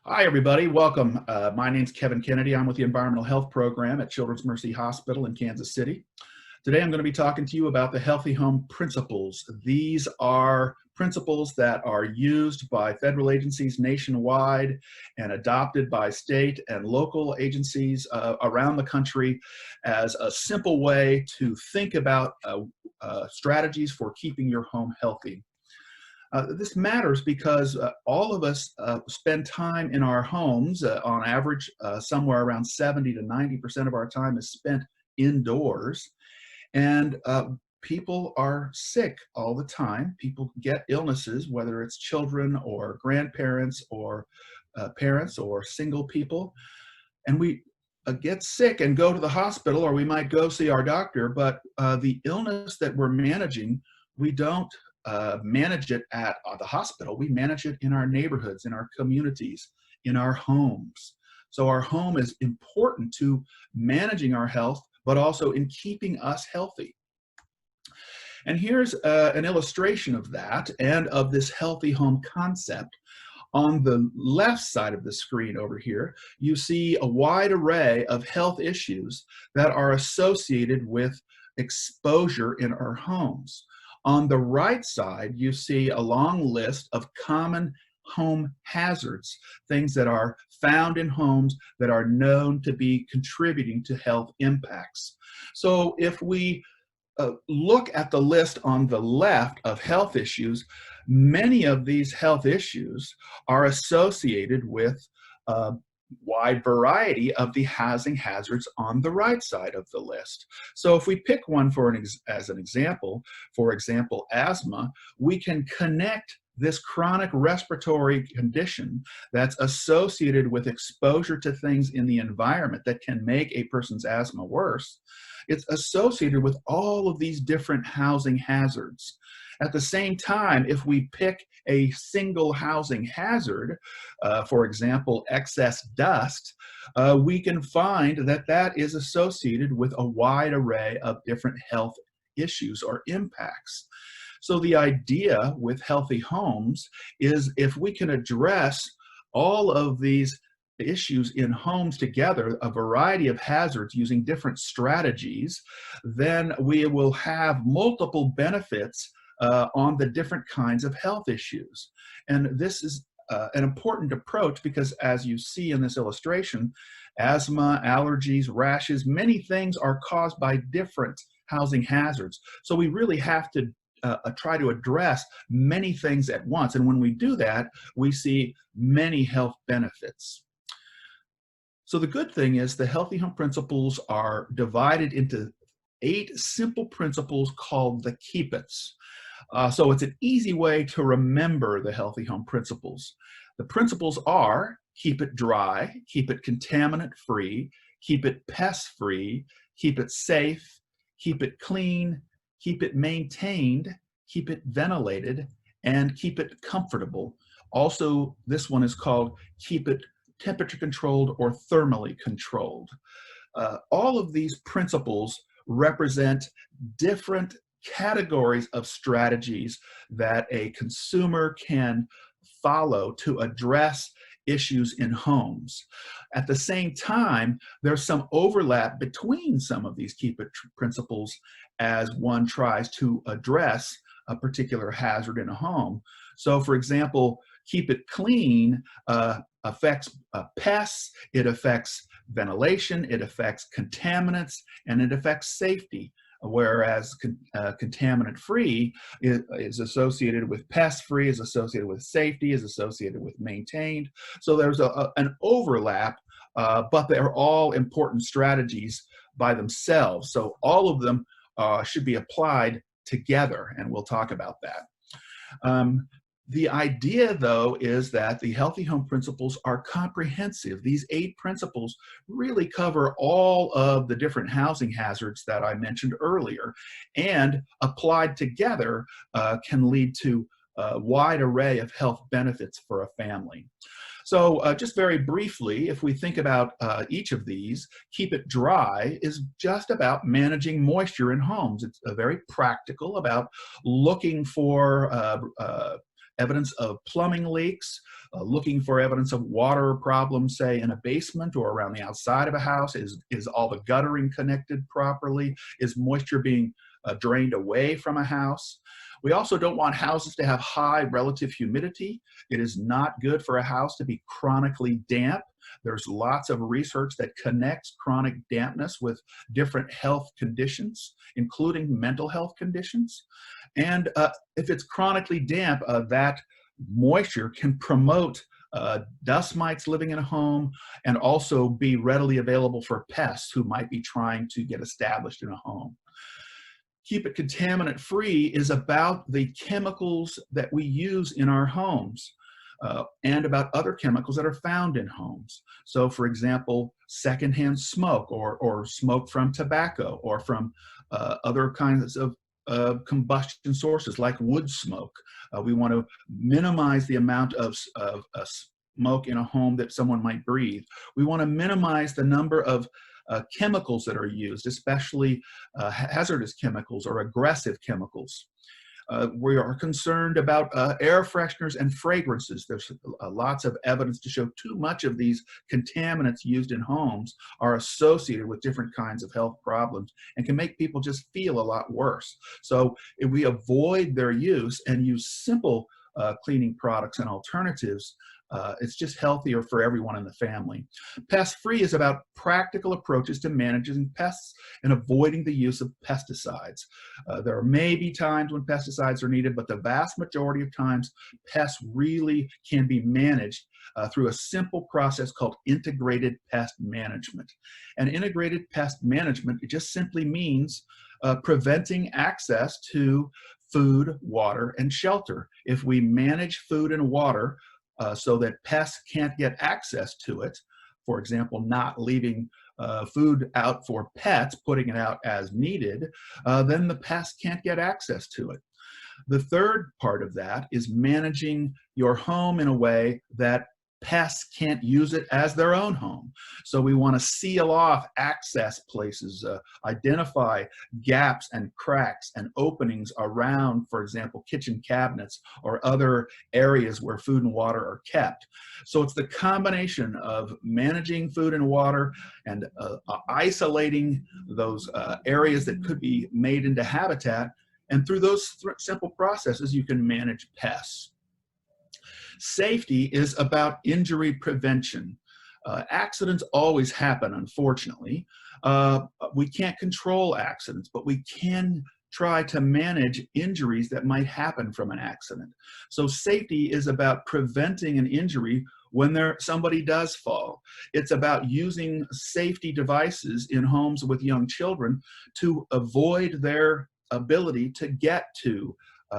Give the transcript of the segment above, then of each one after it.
Hi, everybody. Welcome. My name's Kevin Kennedy. I'm with the Environmental Health Program at Children's Mercy Hospital in Kansas City. Today, I'm going to be talking to you about the Healthy Home Principles. These are principles that are used by federal agencies nationwide and adopted by state and local agencies around the country as a simple way to think about strategies for keeping your home healthy. This matters because all of us spend time in our homes. On average, somewhere around 70 to 90% of our time is spent indoors. And people are sick all the time. People get illnesses, whether it's children or grandparents or parents or single people. And we get sick and go to the hospital, or we might go see our doctor, but the illness that we're managing, we don't manage it at the hospital. We manage it in our neighborhoods, in our communities, in our homes. So our home is important to managing our health, but also in keeping us healthy. And here's an illustration of that and of this healthy home concept. On the left side of the screen over here, you see a wide array of health issues that are associated with exposure in our homes. On the right side, you see a long list of common home hazards, things that are found in homes that are known to be contributing to health impacts. So if we look at the list on the left of health issues, many of these health issues are associated with a wide variety of the housing hazards on the right side of the list. So if we pick one as an example, for example, asthma, we can connect this chronic respiratory condition that's associated with exposure to things in the environment that can make a person's asthma worse. It's associated with all of these different housing hazards. At the same time, if we pick a single housing hazard, for example, excess dust, we can find that that is associated with a wide array of different health issues or impacts. So the idea with healthy homes is if we can address all of these issues in homes together, a variety of hazards using different strategies, then we will have multiple benefits on the different kinds of health issues. And this is an important approach because, as you see in this illustration, asthma, allergies, rashes, many things are caused by different housing hazards. So we really have to try to address many things at once. And when we do that, we see many health benefits. So the good thing is the Healthy Home Principles are divided into 8 simple principles called the Keep It's. So it's an easy way to remember the Healthy Home Principles. The principles are: keep it dry, keep it contaminant-free, keep it pest-free, keep it safe, keep it clean, keep it maintained, keep it ventilated, and keep it comfortable. Also, this one is called keep it temperature controlled or thermally controlled. All of these principles represent different categories of strategies that a consumer can follow to address issues in homes. At the same time, there's some overlap between some of these keep it principles as one tries to address a particular hazard in a home. So for example, keep it clean affects pests, it affects ventilation, it affects contaminants, and it affects safety. Whereas contaminant-free is associated with pest-free, is associated with safety, is associated with maintained. So there's an overlap, but they're all important strategies by themselves. So all of them should be applied together, and we'll talk about that. The idea, though, is that the Healthy Home Principles are comprehensive. These 8 principles really cover all of the different housing hazards that I mentioned earlier, and applied together can lead to a wide array of health benefits for a family. So just very briefly, if we think about each of these, keep it dry is just about managing moisture in homes. It's very practical about looking for evidence of plumbing leaks, looking for evidence of water problems, say in a basement or around the outside of a house. Is all the guttering connected properly? Is moisture being drained away from a house? We also don't want houses to have high relative humidity. It is not good for a house to be chronically damp. There's lots of research that connects chronic dampness with different health conditions, including mental health conditions. And if it's chronically damp, that moisture can promote dust mites living in a home and also be readily available for pests who might be trying to get established in a home. Keep it contaminant free is about the chemicals that we use in our homes and about other chemicals that are found in homes. So for example, secondhand smoke or smoke from tobacco or from other kinds of combustion sources like wood smoke. We want to minimize the amount of smoke in a home that someone might breathe. We want to minimize the number of chemicals that are used, especially hazardous chemicals or aggressive chemicals. We are concerned about air fresheners and fragrances. There's lots of evidence to show too much of these contaminants used in homes are associated with different kinds of health problems and can make people just feel a lot worse. So if we avoid their use and use simple cleaning products and alternatives, it's just healthier for everyone in the family. Pest-free is about practical approaches to managing pests and avoiding the use of pesticides. There may be times when pesticides are needed, but the vast majority of times, pests really can be managed through a simple process called integrated pest management. And integrated pest management, it just simply means preventing access to food, water, and shelter. If we manage food and water so that pests can't get access to it, for example, not leaving food out for pets, putting it out as needed, then the pests can't get access to it. The third part of that is managing your home in a way that pests can't use it as their own home. So we want to seal off access places, identify gaps and cracks and openings around, for example, kitchen cabinets or other areas where food and water are kept. So it's the combination of managing food and water and isolating those areas that could be made into habitat. And through those simple processes, you can manage pests. Safety is about injury prevention. Accidents always happen, unfortunately. We can't control accidents, but we can try to manage injuries that might happen from an accident. So safety is about preventing an injury when somebody does fall. It's about using safety devices in homes with young children to avoid their ability to get to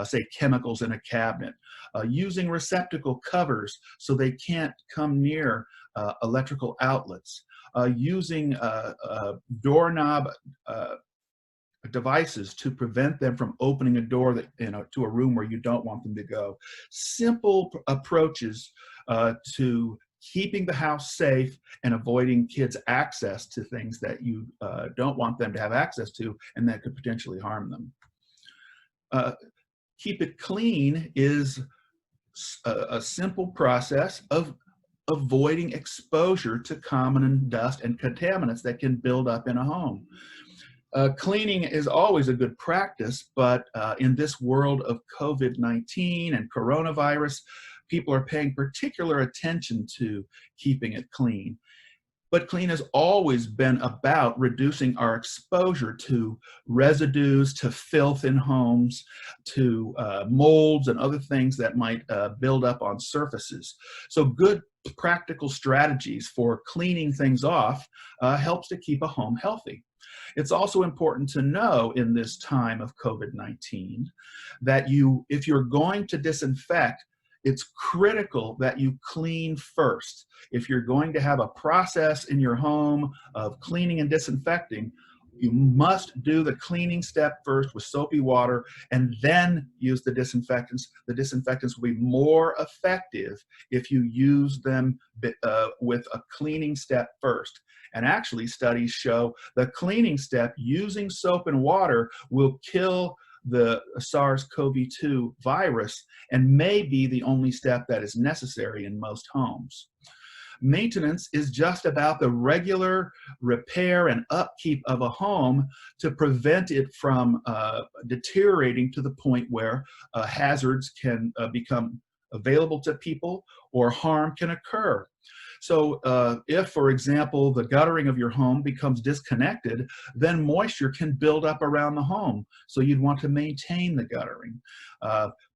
say chemicals in a cabinet, using receptacle covers so they can't come near electrical outlets, using doorknob devices to prevent them from opening a door that, to a room where you don't want them to go. Simple approaches to keeping the house safe and avoiding kids' access to things that you don't want them to have access to and that could potentially harm them. Keep it clean is a simple process of avoiding exposure to common dust and contaminants that can build up in a home. Cleaning is always a good practice, but in this world of COVID-19 and coronavirus, people are paying particular attention to keeping it clean. But clean has always been about reducing our exposure to residues, to filth in homes, to molds and other things that might build up on surfaces. So good practical strategies for cleaning things off helps to keep a home healthy. It's also important to know in this time of COVID-19 that if you're going to disinfect, it's critical that you clean first. If you're going to have a process in your home of cleaning and disinfecting, you must do the cleaning step first with soapy water and then use the disinfectants. The disinfectants will be more effective if you use them with a cleaning step first. And actually, studies show the cleaning step using soap and water will kill the SARS-CoV-2 virus and may be the only step that is necessary in most homes. Maintenance is just about the regular repair and upkeep of a home to prevent it from deteriorating to the point where hazards can become available to people or harm can occur. So if, for example, the guttering of your home becomes disconnected, then moisture can build up around the home. So you'd want to maintain the guttering.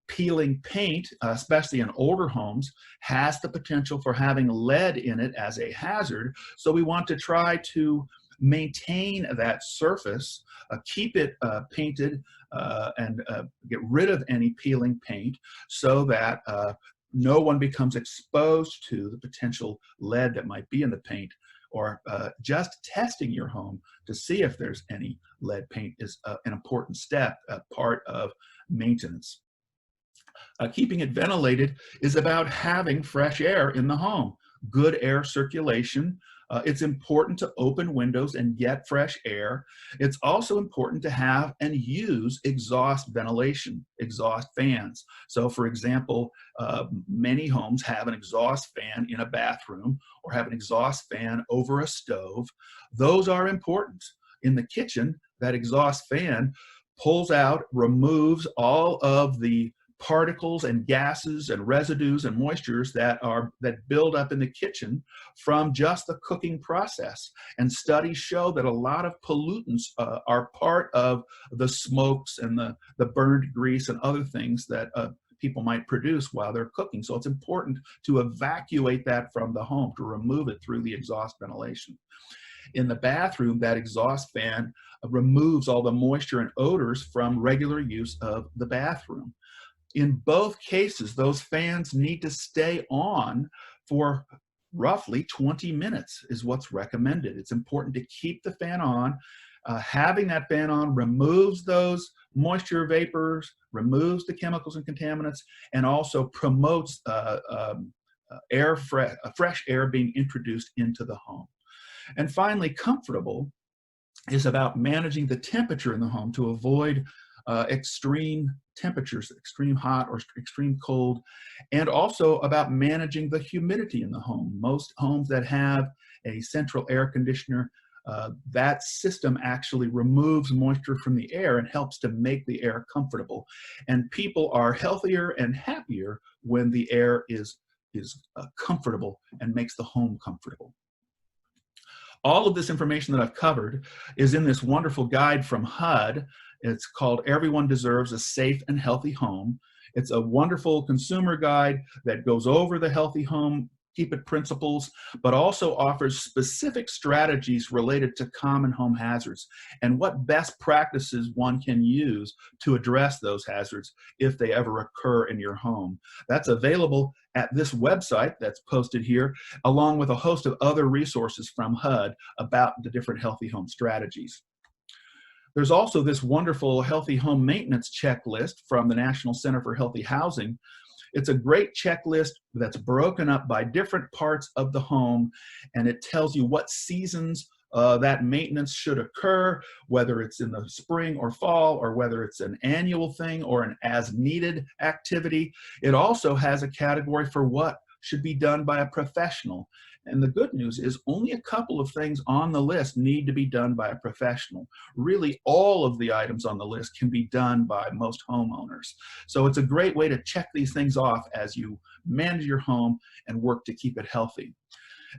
Peeling paint, especially in older homes, has the potential for having lead in it as a hazard. So we want to try to maintain that surface, keep it painted, and get rid of any peeling paint so that no one becomes exposed to the potential lead that might be in the paint, or just testing your home to see if there's any lead paint is an important step, a part of maintenance. Keeping it ventilated is about having fresh air in the home, good air circulation. It's important to open windows and get fresh air. It's also important to have and use exhaust ventilation, exhaust fans. So for example, many homes have an exhaust fan in a bathroom or have an exhaust fan over a stove. Those are important. In the kitchen, that exhaust fan pulls out, removes all of the particles and gases and residues and moistures that build up in the kitchen from just the cooking process. And studies show that a lot of pollutants are part of the smokes and the burned grease and other things that people might produce while they're cooking. So it's important to evacuate that from the home, to remove it through the exhaust ventilation. In the bathroom, that exhaust fan removes all the moisture and odors from regular use of the bathroom. In both cases, those fans need to stay on for roughly 20 minutes is what's recommended. It's important to keep the fan on. Having that fan on removes those moisture vapors, removes the chemicals and contaminants, and also promotes fresh air being introduced into the home. And finally, comfortable is about managing the temperature in the home to avoid extreme temperatures, extreme hot or extreme cold, and also about managing the humidity in the home. Most homes that have a central air conditioner, that system actually removes moisture from the air and helps to make the air comfortable. And people are healthier and happier when the air is comfortable and makes the home comfortable. All of this information that I've covered is in this wonderful guide from HUD. It's called Everyone Deserves a Safe and Healthy Home. It's a wonderful consumer guide that goes over the healthy home keep it principles, but also offers specific strategies related to common home hazards and what best practices one can use to address those hazards if they ever occur in your home. That's available at this website that's posted here, along with a host of other resources from HUD about the different healthy home strategies. There's also this wonderful healthy home maintenance checklist from the National Center for Healthy Housing. It's a great checklist that's broken up by different parts of the home, and it tells you what seasons that maintenance should occur, whether it's in the spring or fall, or whether it's an annual thing or an as-needed activity. It also has a category for what should be done by a professional. And the good news is only a couple of things on the list need to be done by a professional. Really, all of the items on the list can be done by most homeowners. So it's a great way to check these things off as you manage your home and work to keep it healthy.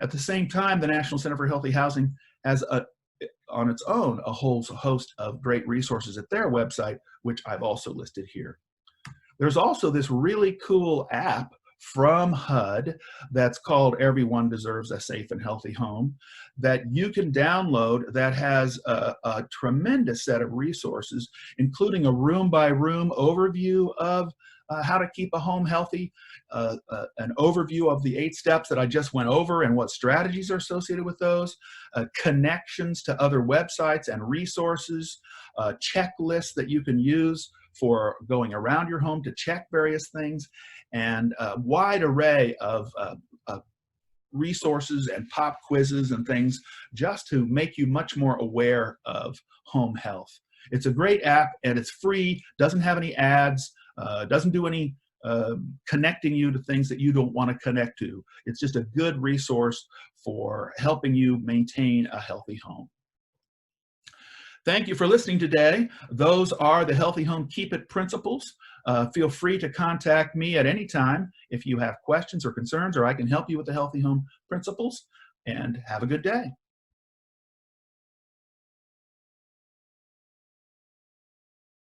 At the same time, the National Center for Healthy Housing has on its own a whole host of great resources at their website, which I've also listed here. There's also this really cool app from HUD that's called Everyone Deserves a Safe and Healthy Home that you can download that has a tremendous set of resources, including a room-by-room overview of how to keep a home healthy, an overview of the 8 steps that I just went over and what strategies are associated with those, connections to other websites and resources, checklists that you can use for going around your home to check various things, and a wide array of resources and pop quizzes and things just to make you much more aware of home health. It's a great app, and it's free, doesn't have any ads, doesn't do any connecting you to things that you don't want to connect to. It's just a good resource for helping you maintain a healthy home. Thank you for listening today. Those are the Healthy Home Keep It principles. Feel free to contact me at any time if you have questions or concerns, or I can help you with the Healthy Home principles. And have a good day.